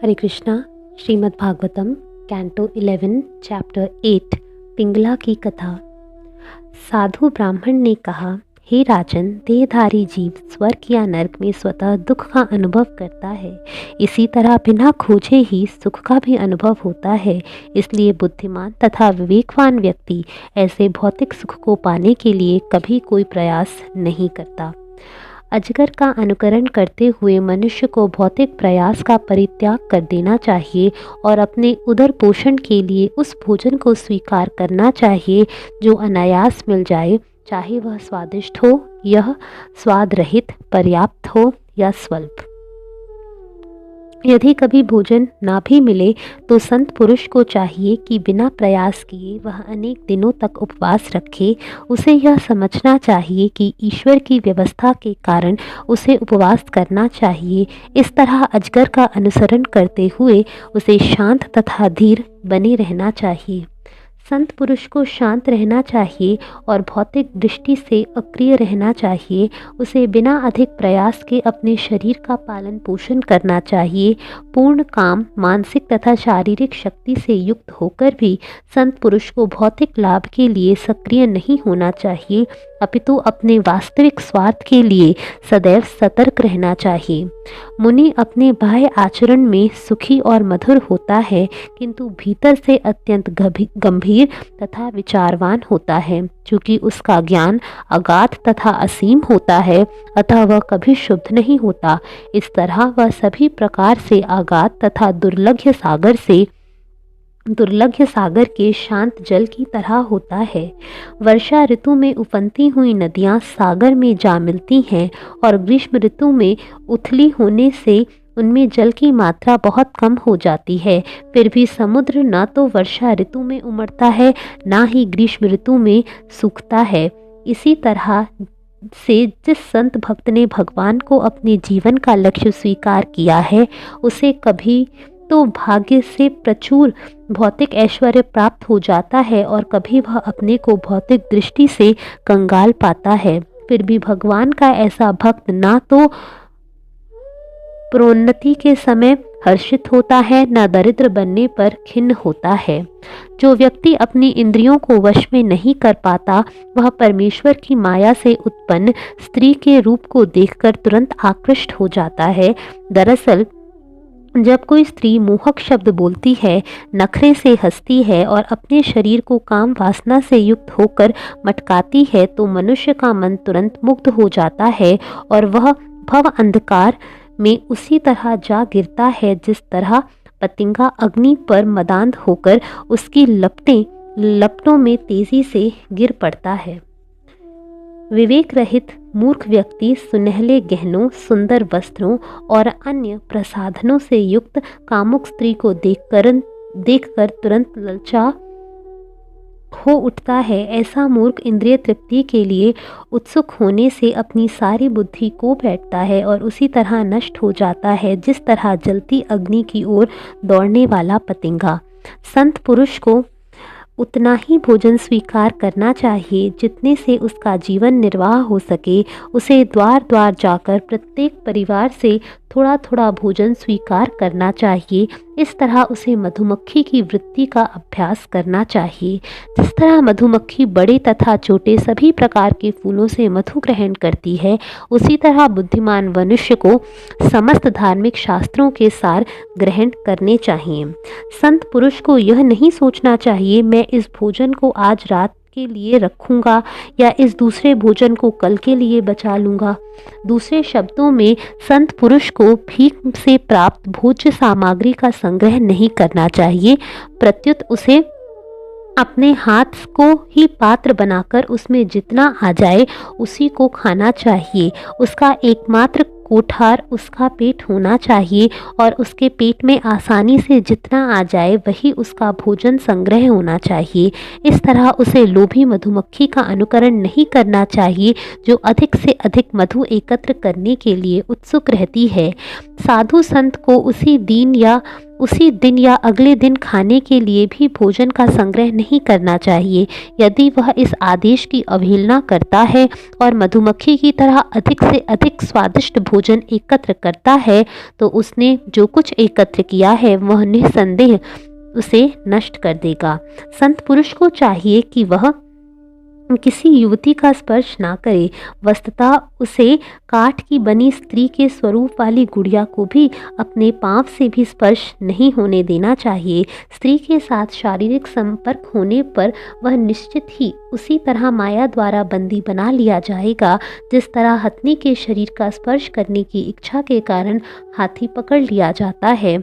हरे Krishna. Shrimad Bhagavatam canto 11 chapter 8 Pingala की कथा। साधु ब्राह्मण ने कहा, हे राजन, देहधारी जीव स्वर्ग या नरक में स्वतः दुख का अनुभव करता है। इसी तरह बिना खोजे ही सुख का भी अनुभव होता है। इसलिए बुद्धिमान तथा विवेकवान व्यक्ति ऐसे भौतिक सुख को पाने के लिए कभी कोई प्रयास नहीं करता। अजगर का अनुकरण करते हुए मनुष्य को भौतिक प्रयास का परित्याग कर देना चाहिए और अपने उदर पोषण के लिए उस भोजन को स्वीकार करना चाहिए जो अनायास मिल जाए, चाहे वह स्वादिष्ट हो, यह स्वाद रहित, पर्याप्त हो या स्वल्प। यदि कभी भोजन ना भी मिले तो संत पुरुष को चाहिए कि बिना प्रयास किए वह अनेक दिनों तक उपवास रखे। उसे यह समझना चाहिए कि ईश्वर की व्यवस्था के कारण उसे उपवास करना चाहिए। इस तरह अजगर का अनुसरण करते हुए उसे शांत तथा धीर बने रहना चाहिए। संत पुरुष को शांत रहना चाहिए और भौतिक दृष्टि से अक्रिय रहना चाहिए। उसे बिना अधिक प्रयास के अपने शरीर का पालन पोषण करना चाहिए। पूर्ण काम, मानसिक तथा शारीरिक शक्ति से युक्त होकर भी संत पुरुष को भौतिक लाभ के लिए सक्रिय नहीं होना चाहिए, अपितु अपने वास्तविक स्वार्थ के लिए सदैव सतर्क रहना चाहिए। मुनि अपने बाह्य आचरण में सुखी और मधुर होता है, किंतु भीतर से अत्यंत गंभीर तथा विचारवान होता है। चूँकि उसका ज्ञान अगाध तथा असीम होता है, अतः वह कभी शुद्ध नहीं होता। इस तरह वह सभी प्रकार से अगाध तथा दुर्लभ सागर के शांत जल की तरह होता है। वर्षा ऋतु में उफनती हुई नदियाँ सागर में जा मिलती हैं और ग्रीष्म ऋतु में उथली होने से उनमें जल की मात्रा बहुत कम हो जाती है। फिर भी समुद्र न तो वर्षा ऋतु में उमड़ता है, न ही ग्रीष्म ऋतु में सूखता है। इसी तरह से जिस संत भक्त ने भगवान को अपने जीवन का लक्ष्य स्वीकार किया है, उसे कभी तो भाग्य से प्रचुर भौतिक ऐश्वर्य प्राप्त हो जाता है और कभी वह अपने को भौतिक दृष्टि से कंगाल पाता है। फिर भी भगवान का ऐसा भक्त ना तो प्रोन्नति के समय हर्षित होता है, न दरिद्र बनने पर खिन्न होता है। जो व्यक्ति अपनी इंद्रियों को वश में नहीं कर पाता, वह परमेश्वर की माया से उत्पन्न स्त्री के रूप को देखकर तुरंत आकृष्ट हो जाता है। दरअसल जब कोई स्त्री मोहक शब्द बोलती है, नखरे से हंसती है और अपने शरीर को काम वासना से युक्त होकर मटकाती है, तो मनुष्य का मन तुरंत मुग्ध हो जाता है और वह भव अंधकार में उसी तरह जा गिरता है जिस तरह पतंगा अग्नि पर मदांध होकर उसकी लपटों में तेजी से गिर पड़ता है। विवेक रहित मूर्ख व्यक्ति सुनहले गहनों, सुंदर वस्त्रों और अन्य प्रसाधनों से युक्त कामुक स्त्री को देखकर तुरंत ललचा हो उठता है। ऐसा मूर्ख इंद्रिय तृप्ति के लिए उत्सुक होने से अपनी सारी बुद्धि को बैठता है और उसी तरह नष्ट हो जाता है जिस तरह जलती अग्नि की ओर दौड़ने वाला पतंगा। संत पुरुष को उतना ही भोजन स्वीकार करना चाहिए जितने से उसका जीवन निर्वाह हो सके। उसे द्वार द्वार जाकर प्रत्येक परिवार से थोड़ा थोड़ा भोजन स्वीकार करना चाहिए। इस तरह उसे मधुमक्खी की वृत्ति का अभ्यास करना चाहिए। जिस तरह मधुमक्खी बड़े तथा छोटे सभी प्रकार के फूलों से मधु ग्रहण करती है, उसी तरह बुद्धिमान मनुष्य को समस्त धार्मिक शास्त्रों के सार ग्रहण करने चाहिए। संत पुरुष को यह नहीं सोचना चाहिए, मैं इस भोजन को आज रात के लिए रखूंगा या इस दूसरे भोजन को कल के लिए बचा लूंगा। दूसरे शब्दों में, संत पुरुष को भीख से प्राप्त भोज्य सामग्री का संग्रह नहीं करना चाहिए, प्रत्युत उसे अपने हाथ को ही पात्र बनाकर उसमें जितना आ जाए उसी को खाना चाहिए। उसका एकमात्र कोठार उसका पेट होना चाहिए और उसके पेट में आसानी से जितना आ जाए वही उसका भोजन संग्रह होना चाहिए। इस तरह उसे लोभी मधुमक्खी का अनुकरण नहीं करना चाहिए जो अधिक से अधिक मधु एकत्र करने के लिए उत्सुक रहती है। साधु संत को उसी दीन या उसी दिन या अगले दिन खाने के लिए भी भोजन का संग्रह नहीं करना चाहिए। यदि वह इस आदेश की अवहेलना करता है और मधुमक्खी की तरह अधिक से अधिक स्वादिष्ट भोजन एकत्र करता है, तो उसने जो कुछ एकत्र किया है वह निस्संदेह उसे नष्ट कर देगा। संत पुरुष को चाहिए कि वह किसी युवती का स्पर्श ना करे। वस्तुतः उसे काठ की बनी स्त्री के स्वरूप वाली गुड़िया को भी अपने पांव से भी स्पर्श नहीं होने देना चाहिए। स्त्री के साथ शारीरिक संपर्क होने पर वह निश्चित ही उसी तरह माया द्वारा बंदी बना लिया जाएगा, जिस तरह हथनी के शरीर का स्पर्श करने की इच्छा के कारण हाथी पकड़ लिया जाता है।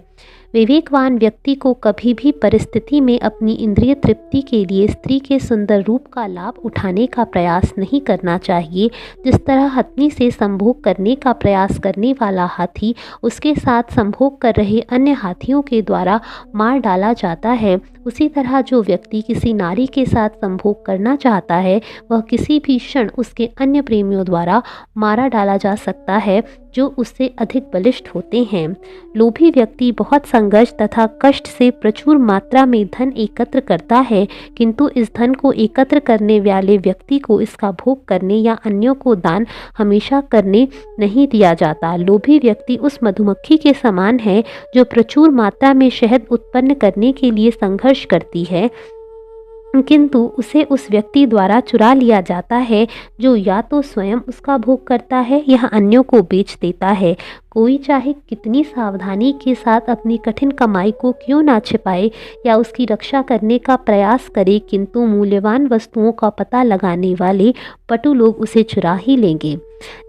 विवेकवान व्यक्ति को कभी भी परिस्थिति में अपनी इंद्रिय तृप्ति के लिए स्त्री के सुंदर रूप का लाभ उठाने का प्रयास नहीं करना चाहिए। जिस तरह हथनी से संभोग करने का प्रयास करने वाला हाथी उसके साथ संभोग कर रहे अन्य हाथियों के द्वारा मार डाला जाता है, उसी तरह जो व्यक्ति किसी नारी के साथ संभोग करना चाहता है वह किसी भी क्षण उसके अन्य प्रेमियों द्वारा मारा डाला जा सकता है, जो उससे अधिक बलिष्ठ होते हैं। लोभी व्यक्ति बहुत संघर्ष तथा कष्ट से प्रचुर मात्रा में धन एकत्र करता है, किंतु इस धन को एकत्र करने वाले व्यक्ति को इसका भोग करने या अन्यों को दान हमेशा करने नहीं दिया जाता। लोभी व्यक्ति उस मधुमक्खी के समान है जो प्रचुर मात्रा में शहद उत्पन्न करने के लिए संघर्ष करती है, किंतु उसे उस व्यक्ति द्वारा चुरा लिया जाता है जो या तो स्वयं उसका भोग करता है या अन्यों को बेच देता है। कोई चाहे कितनी सावधानी के साथ अपनी कठिन कमाई को क्यों ना छिपाए या उसकी रक्षा करने का प्रयास करे, किंतु मूल्यवान वस्तुओं का पता लगाने वाले पटु लोग उसे चुरा ही लेंगे।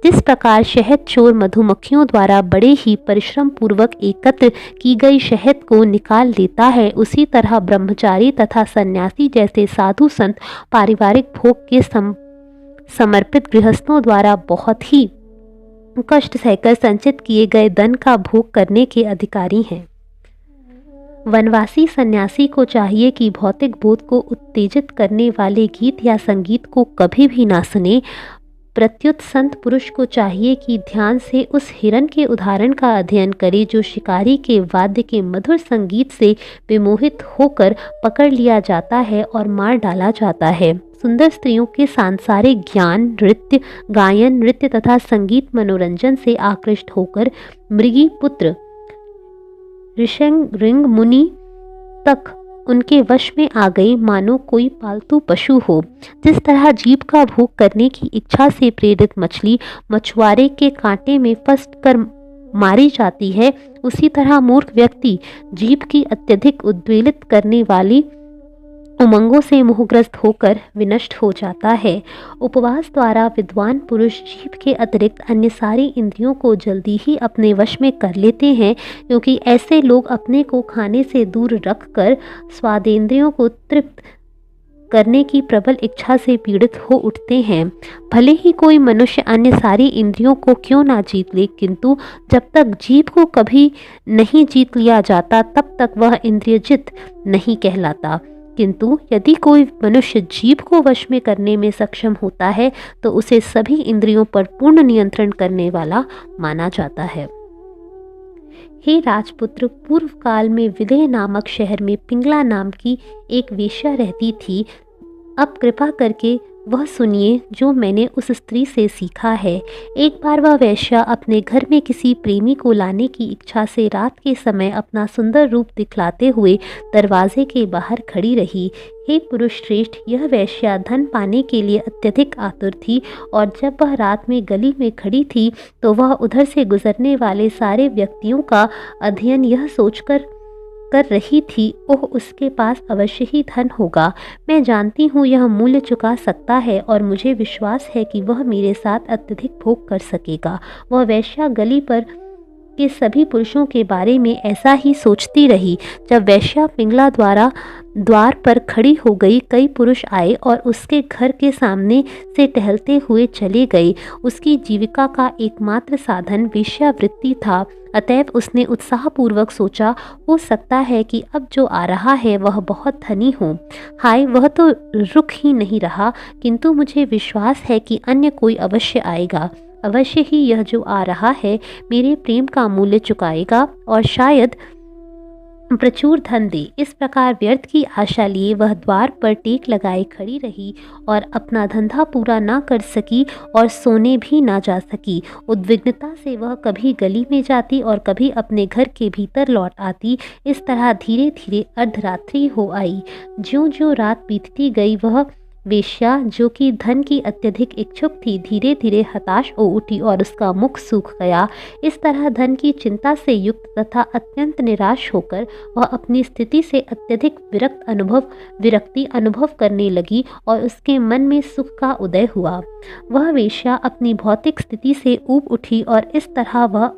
जिस प्रकार शहद चोर मधुमक्खियों द्वारा बड़े ही परिश्रम पूर्वक एकत्र की गई शहद को निकाल लेता है, उसी तरह ब्रह्मचारी तथा सन्यासी जैसे साधु संत पारिवारिक भोग के समर्पित गृहस्थों द्वारा बहुत ही कष्ट सहकर संचित किए गए धन का भोग करने के अधिकारी हैं। वनवासी सन्यासी को चाहिए कि भौतिक बोध को उत्तेजित करने वाले गीत या संगीत को कभी भी ना सुने। प्रत्युत संत पुरुष को चाहिए कि ध्यान से उस हिरन के उदाहरण का अध्ययन करे जो शिकारी के वाद्य के मधुर संगीत से विमोहित होकर पकड़ लिया जाता है और मार डाला जाता है। सुंदर स्त्रियों के सांसारिक ज्ञान, नृत्य, गायन, नृत्य तथा संगीत मनोरंजन से आकृष्ट होकर मृगी पुत्र ऋषंग मुनि तक उनके वश में आ गई, मानो कोई पालतू पशु हो। जिस तरह जीभ का भोग करने की इच्छा से प्रेरित मछली मछुआरे के कांटे में फंस कर मारी जाती है, उसी तरह मूर्ख व्यक्ति जीभ की अत्यधिक उद्वेलित करने वाली उमंगों से मोहग्रस्त होकर विनष्ट हो जाता है। उपवास द्वारा विद्वान पुरुष जीभ के अतिरिक्त अन्य सारी इंद्रियों को जल्दी ही अपने वश में कर लेते हैं, क्योंकि ऐसे लोग अपने को खाने से दूर रखकर स्वादेंद्रियों को तृप्त करने की प्रबल इच्छा से पीड़ित हो उठते हैं। भले ही कोई मनुष्य अन्य सारी इंद्रियों को क्यों ना जीत ले, किंतु जब तक जीभ को कभी नहीं जीत लिया जाता तब तक वह इंद्रियजित नहीं कहलाता। किंतु यदि कोई मनुष्य जीभ को वश में करने में सक्षम होता है तो उसे सभी इंद्रियों पर पूर्ण नियंत्रण करने वाला माना जाता है। हे राजपुत्र, पूर्व काल में विदेह नामक शहर में पिंगला नाम की एक वेश्या रहती थी। अब कृपा करके वह सुनिए जो मैंने उस स्त्री से सीखा है। एक बार वह वेश्या अपने घर में किसी प्रेमी को लाने की इच्छा से रात के समय अपना सुंदर रूप दिखलाते हुए दरवाजे के बाहर खड़ी रही। हे पुरुष श्रेष्ठ, यह वेश्या धन पाने के लिए अत्यधिक आतुर थी, और जब वह रात में गली में खड़ी थी तो वह उधर से गुजरने वाले सारे व्यक्तियों का अध्ययन यह सोचकर कर रही थी, ओह उसके पास अवश्य ही धन होगा। मैं जानती हूँ यह मूल्य चुका सकता है और मुझे विश्वास है कि वह मेरे साथ अत्यधिक भोग कर सकेगा। वह वेश्या गली पर के सभी पुरुषों के बारे में ऐसा ही सोचती रही। जब वेश्या पिंगला द्वार पर खड़ी हो गई, कई पुरुष आए और उसके घर के सामने से टहलते हुए चले गए। उसकी जीविका का एकमात्र साधन वेश्यावृत्ति था, अतएव उसने उत्साहपूर्वक सोचा, हो सकता है कि अब जो आ रहा है वह बहुत धनी हो। हाय, वह तो रुक ही नहीं रहा, किंतु मुझे विश्वास है कि अन्य कोई अवश्य आएगा। अवश्य ही यह जो आ रहा है मेरे प्रेम का मूल्य चुकाएगा और शायद प्रचुर धन दे। इस प्रकार व्यर्थ की आशा लिए वह द्वार पर टेक लगाए खड़ी रही और अपना धंधा पूरा ना कर सकी और सोने भी ना जा सकी। उद्विग्नता से वह कभी गली में जाती और कभी अपने घर के भीतर लौट आती। इस तरह धीरे धीरे अर्धरात्रि हो आई। ज्यों ज्यों रात बीतती गई वह वेश्या, जो कि धन की अत्यधिक इच्छुक थी, धीरे धीरे हताश हो उठी और उसका मुख सूख गया। इस तरह धन की चिंता से युक्त तथा अत्यंत निराश होकर वह अपनी स्थिति से अत्यधिक विरक्ति अनुभव करने लगी और उसके मन में सुख का उदय हुआ। वह वेश्या अपनी भौतिक स्थिति से ऊब उठी और इस तरह वह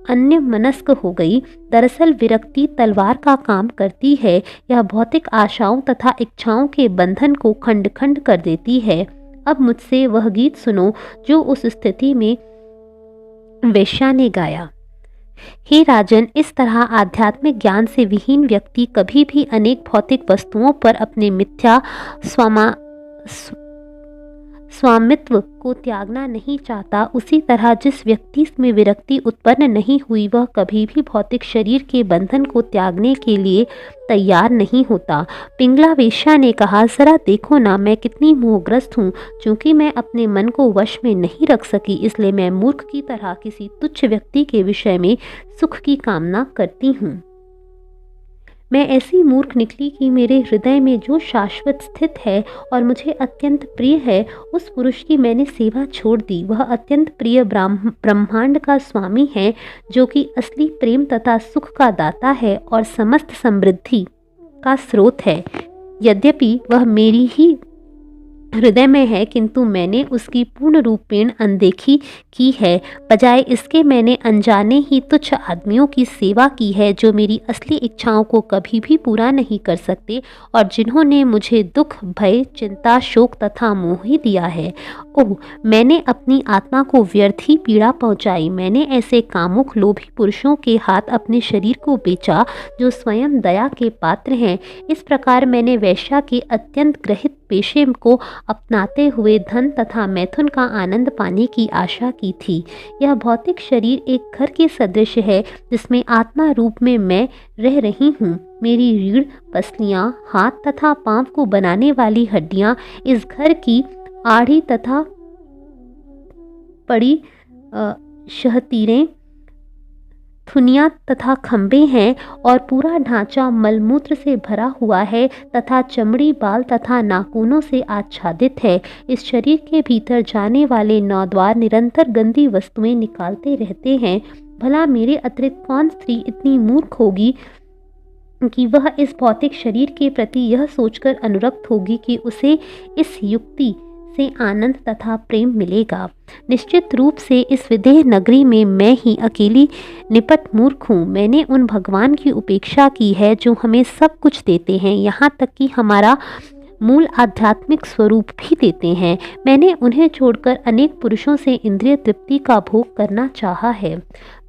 अन्य मनस्क हो गई। दरअसल विरक्ति तलवार का काम करती है। यह भौतिक आशाओं तथा इच्छाओं के बंधन को खंड खंड कर देती है। अब मुझसे वह गीत सुनो जो उस स्थिति में वेश्या ने गाया। हे राजन, इस तरह आध्यात्मिक ज्ञान से विहीन व्यक्ति कभी भी अनेक भौतिक वस्तुओं पर अपने मिथ्या स्वामित्व को त्यागना नहीं चाहता। उसी तरह जिस व्यक्ति में विरक्ति उत्पन्न नहीं हुई वह कभी भी भौतिक शरीर के बंधन को त्यागने के लिए तैयार नहीं होता। पिंगला वेश्या ने कहा, जरा देखो ना, मैं कितनी मोहग्रस्त हूँ। चूंकि मैं अपने मन को वश में नहीं रख सकी, इसलिए मैं मूर्ख की तरह किसी तुच्छ व्यक्ति के विषय में सुख की कामना करती हूँ। मैं ऐसी मूर्ख निकली कि मेरे हृदय में जो शाश्वत स्थित है और मुझे अत्यंत प्रिय है, उस पुरुष की मैंने सेवा छोड़ दी। वह अत्यंत प्रिय ब्रह्मांड का स्वामी है, जो कि असली प्रेम तथा सुख का दाता है और समस्त समृद्धि का स्रोत है। यद्यपि वह मेरी ही हृदय में है, किंतु मैंने उसकी पूर्ण रूपेण अनदेखी की है। बजाय इसके मैंने अनजाने ही तुच्छ आदमियों की सेवा की है, जो मेरी असली इच्छाओं को कभी भी पूरा नहीं कर सकते और जिन्होंने मुझे दुख, भय, चिंता, शोक तथा मोह ही दिया है। ओह, मैंने अपनी आत्मा को व्यर्थ ही पीड़ा पहुंचाई। मैंने ऐसे कामुक लोभी पुरुषों के हाथ अपने शरीर को बेचा, जो स्वयं दया के पात्र हैं। इस प्रकार मैंने वैश्या के अत्यंत ग्रहित पेशे को अपनाते हुए धन तथा मैथुन का आनंद पाने की आशा की थी। यह भौतिक शरीर एक घर के सदृश है, जिसमें आत्मा रूप में मैं रह रही हूँ। मेरी रीढ़, पसलियाँ, हाथ तथा पांव को बनाने वाली हड्डियाँ इस घर की आड़ी तथा पड़ी शहतीरें, थुनिया तथा खंबे हैं और पूरा ढांचा मलमूत्र से भरा हुआ है तथा चमड़ी, बाल तथा नाखूनों से आच्छादित है। इस शरीर के भीतर जाने वाले 9 द्वार निरंतर गंदी वस्तुएं निकालते रहते हैं। भला मेरे अतिरिक्त कौन स्त्री इतनी मूर्ख होगी कि वह इस भौतिक शरीर के प्रति यह सोचकर अनुरक्त होगी कि उसे इस युक्ति से आनंद तथा प्रेम मिलेगा। निश्चित रूप से इस विदेह नगरी में मैं ही अकेली निपट मूर्ख हूँ। मैंने उन भगवान की उपेक्षा की है जो हमें सब कुछ देते हैं, यहाँ तक कि हमारा मूल आध्यात्मिक स्वरूप भी देते हैं। मैंने उन्हें छोड़कर अनेक पुरुषों से इंद्रिय तृप्ति का भोग करना चाहा है।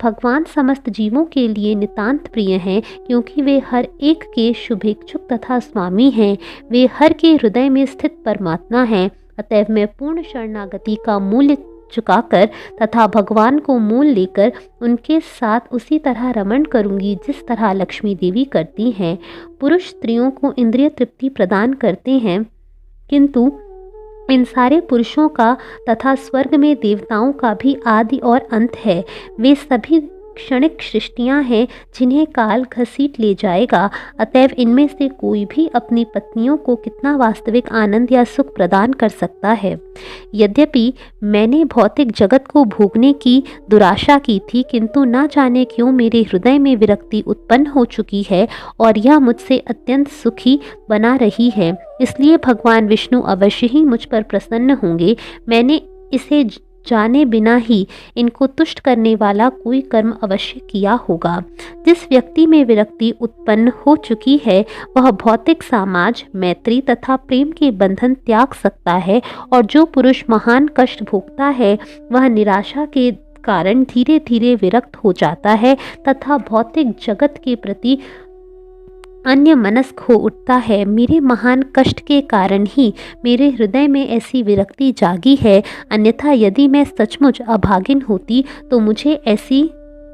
भगवान समस्त जीवों के लिए नितांत प्रिय हैं, क्योंकि वे हर एक के शुभेच्छुक तथा स्वामी हैं। वे हर के हृदय में स्थित परमात्मा हैं। अतएव मैं पूर्ण शरणागति का मूल्य चुकाकर तथा भगवान को मूल लेकर उनके साथ उसी तरह रमण करूंगी जिस तरह लक्ष्मी देवी करती हैं। पुरुष स्त्रियों को इंद्रिय तृप्ति प्रदान करते हैं, किंतु इन सारे पुरुषों का तथा स्वर्ग में देवताओं का भी आदि और अंत है। वे सभी क्षणिक सृष्टियां हैं जिन्हें काल घसीट ले जाएगा। अतएव इनमें से कोई भी अपनी पत्नियों को कितना वास्तविक आनंद या सुख प्रदान कर सकता है। यद्यपि मैंने भौतिक जगत को भोगने की दुराशा की थी, किंतु ना जाने क्यों मेरे हृदय में विरक्ति उत्पन्न हो चुकी है और यह मुझसे अत्यंत सुखी बना रही है। इसलिए भगवान विष्णु अवश्य ही मुझ पर प्रसन्न होंगे। मैंने इसे जाने बिना ही इनको तुष्ट करने वाला कोई कर्म अवश्य किया होगा। जिस व्यक्ति में विरक्ति उत्पन्न हो चुकी है, वह भौतिक समाज, मैत्री तथा प्रेम के बंधन त्याग सकता है, और जो पुरुष महान कष्ट भोगता है वह निराशा के कारण धीरे धीरे विरक्त हो जाता है तथा भौतिक जगत के प्रति अन्य मनस्क हो उठता है। मेरे महान कष्ट के कारण ही मेरे हृदय में ऐसी विरक्ति जागी है, अन्यथा यदि मैं सचमुच अभागिन होती तो मुझे ऐसी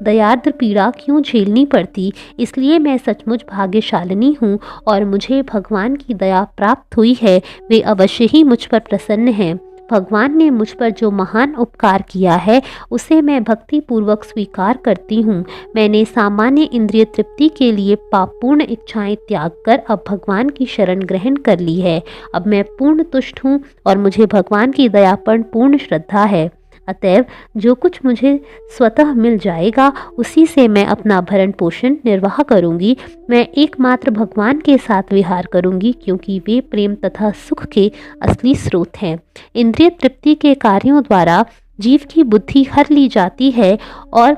दयार्द्र पीड़ा क्यों झेलनी पड़ती। इसलिए मैं सचमुच भाग्यशालिनी हूँ और मुझे भगवान की दया प्राप्त हुई है। वे अवश्य ही मुझ पर प्रसन्न हैं। भगवान ने मुझ पर जो महान उपकार किया है उसे मैं भक्ति पूर्वक स्वीकार करती हूँ। मैंने सामान्य इंद्रिय तृप्ति के लिए पापपूर्ण इच्छाएं त्याग कर अब भगवान की शरण ग्रहण कर ली है। अब मैं पूर्ण तुष्ट हूँ और मुझे भगवान की दया पर पूर्ण श्रद्धा है। अतएव जो कुछ मुझे स्वतः मिल जाएगा उसी से मैं अपना भरण पोषण निर्वाह करूंगी। मैं एकमात्र भगवान के साथ विहार करूंगी क्योंकि वे प्रेम तथा सुख के असली स्रोत हैं। इंद्रिय तृप्ति के कार्यों द्वारा जीव की बुद्धि हर ली जाती है और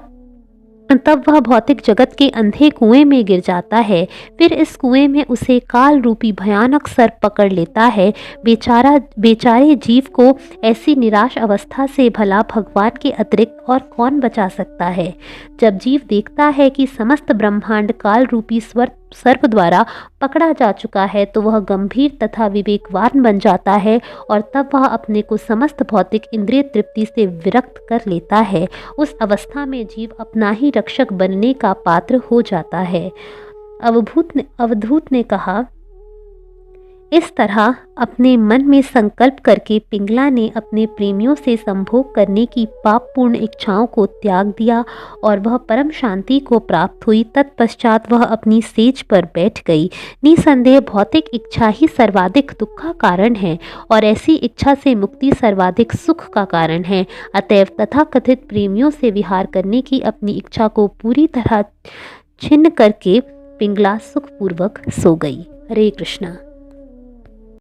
तब वह भौतिक जगत के अंधे कुएं में गिर जाता है। फिर इस कुएं में उसे काल रूपी भयानक सर्प पकड़ लेता है। बेचारे जीव को ऐसी निराश अवस्था से भला भगवान के अतिरिक्त और कौन बचा सकता है। जब जीव देखता है कि समस्त ब्रह्मांड काल रूपी सर्प द्वारा पकड़ा जा चुका है तो वह गंभीर तथा विवेकवान बन जाता है और तब वह अपने को समस्त भौतिक इंद्रिय तृप्ति से विरक्त कर लेता है। उस अवस्था में जीव अपना ही रक्षक बनने का पात्र हो जाता है। अवधूत ने कहा, इस तरह अपने मन में संकल्प करके पिंगला ने अपने प्रेमियों से संभोग करने की पापपूर्ण इच्छाओं को त्याग दिया और वह परम शांति को प्राप्त हुई। तत्पश्चात वह अपनी सेज पर बैठ गई। निसंदेह भौतिक इच्छा ही सर्वाधिक दुख का कारण है और ऐसी इच्छा से मुक्ति सर्वाधिक सुख का कारण है। अतएव तथाकथित प्रेमियों से विहार करने की अपनी इच्छा को पूरी तरह छिन्न करके पिंगला सुखपूर्वक सो गई। हरे कृष्णा।